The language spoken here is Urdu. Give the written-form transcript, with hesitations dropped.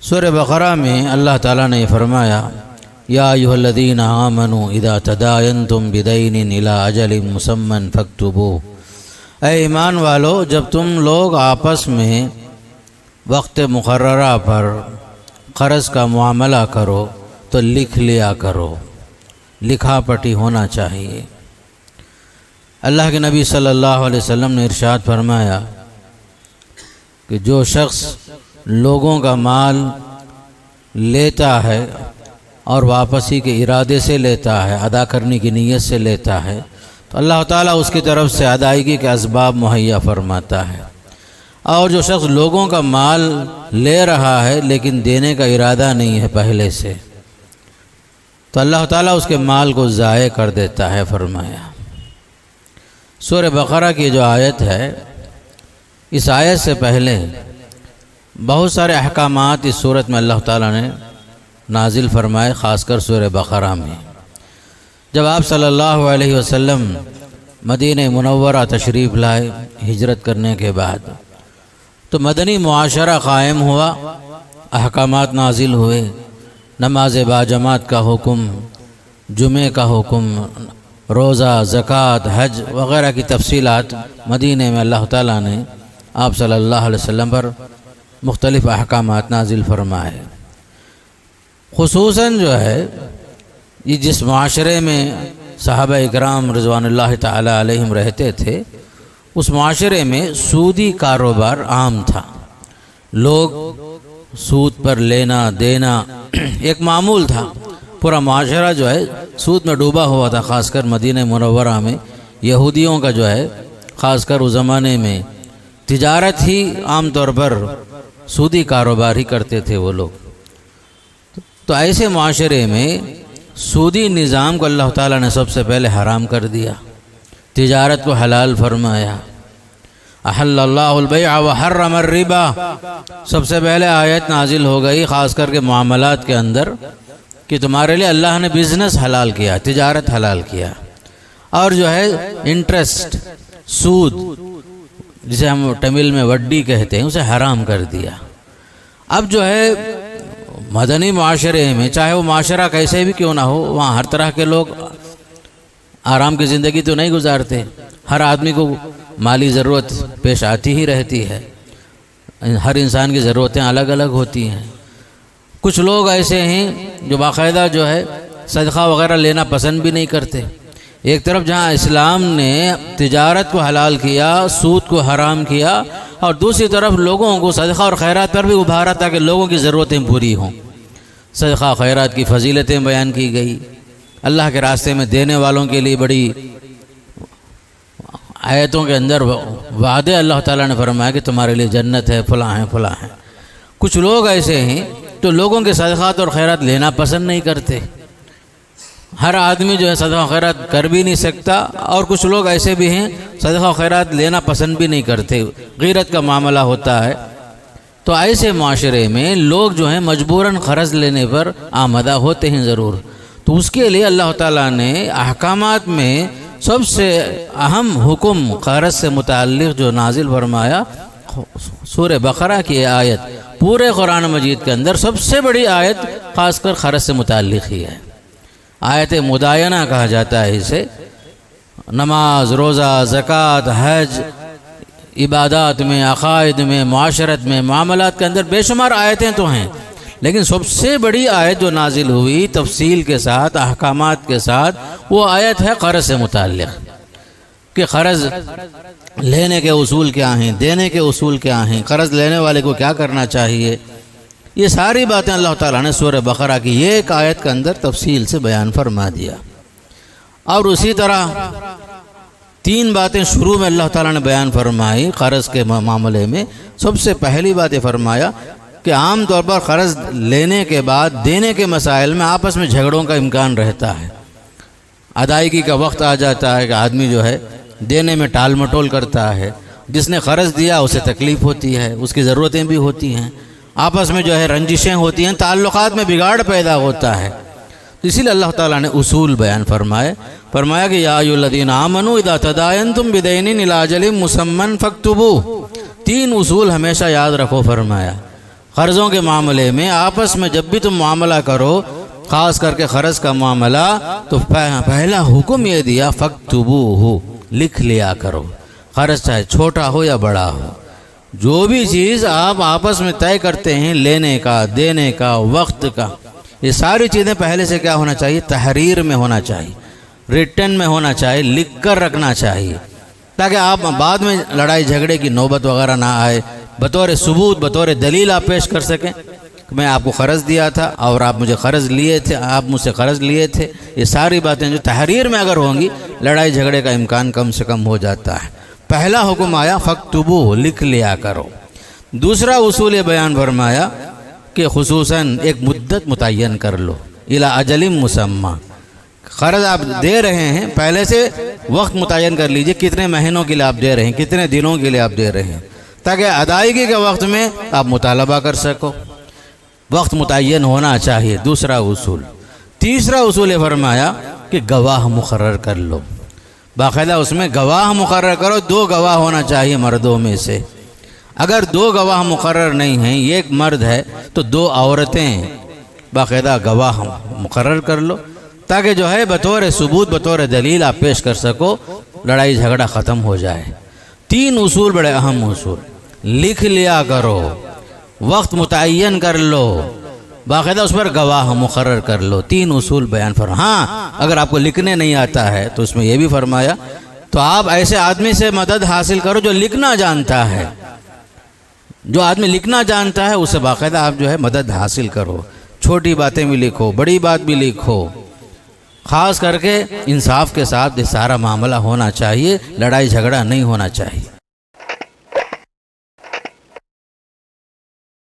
سورہ بقرہ میں اللہ تعالیٰ نے فرمایا یا ایھا الذین آمنوا اذا تداینتم بدین الی اجل مسمی فاکتبوہ، اے ایمان والو جب تم لوگ آپس میں وقت مقررہ پر قرض کا معاملہ کرو تو لکھ لیا کرو، لکھا پٹی ہونا چاہیے۔ اللہ کے نبی صلی اللہ علیہ وسلم نے ارشاد فرمایا کہ جو شخص لوگوں کا مال لیتا ہے اور واپسی کے ارادے سے لیتا ہے، ادا کرنے کی نیت سے لیتا ہے، تو اللہ تعالیٰ اس کی طرف سے ادائیگی کے اسباب مہیا فرماتا ہے۔ اور جو شخص لوگوں کا مال لے رہا ہے لیکن دینے کا ارادہ نہیں ہے پہلے سے، تو اللہ تعالیٰ اس کے مال کو ضائع کر دیتا ہے فرمایا۔ سورہ بقرہ کی جو آیت ہے، اس آیت سے پہلے بہت سارے احکامات اس صورت میں اللہ تعالیٰ نے نازل فرمائے، خاص کر سورہ بقرہ میں۔ جب آپ صلی اللہ علیہ وسلم مدینہ منورہ تشریف لائے ہجرت کرنے کے بعد، تو مدنی معاشرہ قائم ہوا، احکامات نازل ہوئے، نماز باجماعت کا حکم، جمعے کا حکم، روزہ، زکوٰۃ، حج وغیرہ کی تفصیلات مدینہ میں اللہ تعالیٰ نے آپ صلی اللہ علیہ وسلم پر مختلف احکامات نازل فرمائے۔ خصوصاً جو ہے یہ جس معاشرے میں صحابہ اکرام رضوان اللہ تعالی علیہم رہتے تھے، اس معاشرے میں سودی کاروبار عام تھا۔ لوگ سود پر لینا دینا ایک معمول تھا، پورا معاشرہ جو ہے سود میں ڈوبا ہوا تھا۔ خاص کر مدینہ منورہ میں یہودیوں کا جو ہے خاص کر اس زمانے میں تجارت ہی عام طور پر سودی کاروبار ہی کرتے تھے وہ لوگ۔ تو ایسے معاشرے میں سودی نظام کو اللہ تعالیٰ نے سب سے پہلے حرام کر دیا، تجارت کو حلال فرمایا۔ احل اللہ البیع وحرم الربا، سب سے پہلے آیت نازل ہو گئی خاص کر کے معاملات کے اندر کہ تمہارے لیے اللہ نے بزنس حلال کیا، تجارت حلال کیا، اور جو ہے انٹرسٹ، سود جسے ہم تمل میں وڈی کہتے ہیں، اسے حرام کر دیا۔ اب جو ہے مدنی معاشرے میں چاہے وہ معاشرہ کیسے بھی کیوں نہ ہو، وہاں ہر طرح کے لوگ آرام کی زندگی تو نہیں گزارتے، ہر آدمی کو مالی ضرورت پیش آتی ہی رہتی ہے، ہر انسان کی ضرورتیں الگ الگ ہوتی ہیں۔ کچھ لوگ ایسے ہیں جو باقاعدہ جو ہے صدقہ وغیرہ لینا پسند بھی نہیں کرتے۔ ایک طرف جہاں اسلام نے تجارت کو حلال کیا، سود کو حرام کیا، اور دوسری طرف لوگوں کو صدقہ اور خیرات پر بھی ابھارا تاکہ لوگوں کی ضرورتیں پوری ہوں۔ صدقہ خیرات کی فضیلتیں بیان کی گئی، اللہ کے راستے میں دینے والوں کے لیے بڑی آیتوں کے اندر وعدے اللہ تعالیٰ نے فرمایا کہ تمہارے لیے جنت ہے، فلاں ہیں فلاں ہیں۔ کچھ لوگ ایسے ہیں تو لوگوں کے صدقات اور خیرات لینا پسند نہیں کرتے، ہر آدمی جو ہے صدقہ و خیرات کر بھی نہیں سکتا، اور کچھ لوگ ایسے بھی ہیں صدقہ و خیرات لینا پسند بھی نہیں کرتے، غیرت کا معاملہ ہوتا ہے۔ تو ایسے معاشرے میں لوگ جو ہیں مجبوراً قرض لینے پر آمادہ ہوتے ہیں ضرور۔ تو اس کے لیے اللہ تعالیٰ نے احکامات میں سب سے اہم حکم قرض سے متعلق جو نازل فرمایا، سورہ بقرہ کی آیت پورے قرآن مجید کے اندر سب سے بڑی آیت خاص کر قرض سے متعلق ہی ہے۔ آیت مداینہ کہا جاتا ہے اسے۔ نماز، روزہ، زکوٰۃ، حج، عبادات میں، عقائد میں، معاشرت میں، معاملات کے اندر بے شمار آیتیں تو ہیں، لیکن سب سے بڑی آیت جو نازل ہوئی تفصیل کے ساتھ، احکامات کے ساتھ، وہ آیت ہے قرض سے متعلق، کہ قرض لینے کے اصول کیا ہیں، دینے کے اصول کیا ہیں، قرض لینے والے کو کیا کرنا چاہیے۔ یہ ساری باتیں اللہ تعالیٰ نے سورہ بقرہ کی یہ ایک آیت کے اندر تفصیل سے بیان فرما دیا۔ اور اسی طرح 3 باتیں شروع میں اللہ تعالیٰ نے بیان فرمائی قرض کے معاملے میں۔ سب سے پہلی بات یہ فرمایا کہ عام طور پر قرض لینے کے بعد دینے کے مسائل میں آپس میں جھگڑوں کا امکان رہتا ہے، ادائیگی کا وقت آ جاتا ہے کہ آدمی جو ہے دینے میں ٹال مٹول کرتا ہے، جس نے قرض دیا اسے تکلیف ہوتی ہے، اس کی ضرورتیں بھی ہوتی ہیں، آپس میں جو ہے رنجشیں ہوتی ہیں، تعلقات میں بگاڑ پیدا ہوتا ہے۔ اسی لیے اللہ تعالیٰ نے اصول بیان فرمایا کہ یا ایھا الذین آمنوا اذا تداینتم بدین الی اجل مسمی فاکتبوہ، 3 اصول ہمیشہ یاد رکھو فرمایا۔ قرضوں کے معاملے میں آپس میں جب بھی تم معاملہ کرو، خاص کر کے قرض کا معاملہ، تو پہلا حکم یہ دیا فاکتبوہ، لکھ لیا کرو، قرض چاہے چھوٹا ہو یا بڑا ہو۔ جو بھی چیز آپ آپس میں طے کرتے ہیں، لینے کا، دینے کا، وقت کا، یہ ساری چیزیں پہلے سے کیا ہونا چاہیے؟ تحریر میں ہونا چاہیے، ریٹن میں ہونا چاہیے، لکھ کر رکھنا چاہیے، تاکہ آپ بعد میں لڑائی جھگڑے کی نوبت وغیرہ نہ آئے۔ بطور ثبوت، بطور دلیل آپ پیش کر سکیں کہ میں آپ کو قرض دیا تھا اور آپ مجھے قرض لیے تھے، آپ مجھ سے قرض لیے تھے۔ یہ ساری باتیں جو تحریر میں اگر ہوں گی، لڑائی جھگڑے کا امکان کم سے کم ہو جاتا ہے۔ پہلا حکم آیا فاکتبوہ، لکھ لیا کرو۔ دوسرا اصول یہ بیان فرمایا کہ خصوصاً ایک مدت متعین کر لو، الی اجل مسمی۔ قرض آپ دے رہے ہیں، پہلے سے وقت متعین کر لیجئے، کتنے مہینوں کے لیے آپ دے رہے ہیں، کتنے دنوں کے لیے آپ دے رہے ہیں، تاکہ ادائیگی کے وقت میں آپ مطالبہ کر سکو۔ وقت متعین ہونا چاہیے، دوسرا اصول۔ تیسرا اصول یہ فرمایا کہ گواہ مقرر کر لو، باقاعدہ اس میں گواہ مقرر کرو، 2 گواہ ہونا چاہیے مردوں میں سے۔ اگر 2 گواہ مقرر نہیں ہیں، ایک مرد ہے تو 2 عورتیں باقاعدہ گواہ مقرر کر لو، تاکہ جو ہے بطور ثبوت، بطور دلیل آپ پیش کر سکو، لڑائی جھگڑا ختم ہو جائے۔ 3 اصول بڑے اہم اصول، لکھ لیا کرو، وقت متعین کر لو، باقاعدہ اس پر گواہ مقرر کر لو۔ 3 اصول بیان فرمایا۔ ہاں اگر آپ کو لکھنے نہیں آتا ہے تو اس میں یہ بھی فرمایا تو آپ ایسے آدمی سے مدد حاصل کرو جو لکھنا جانتا ہے، جو آدمی لکھنا جانتا ہے اسے باقاعدہ آپ جو ہے مدد حاصل کرو۔ چھوٹی باتیں بھی لکھو، بڑی بات بھی لکھو، خاص کر کے انصاف کے ساتھ یہ سارا معاملہ ہونا چاہیے، لڑائی جھگڑا نہیں ہونا چاہیے۔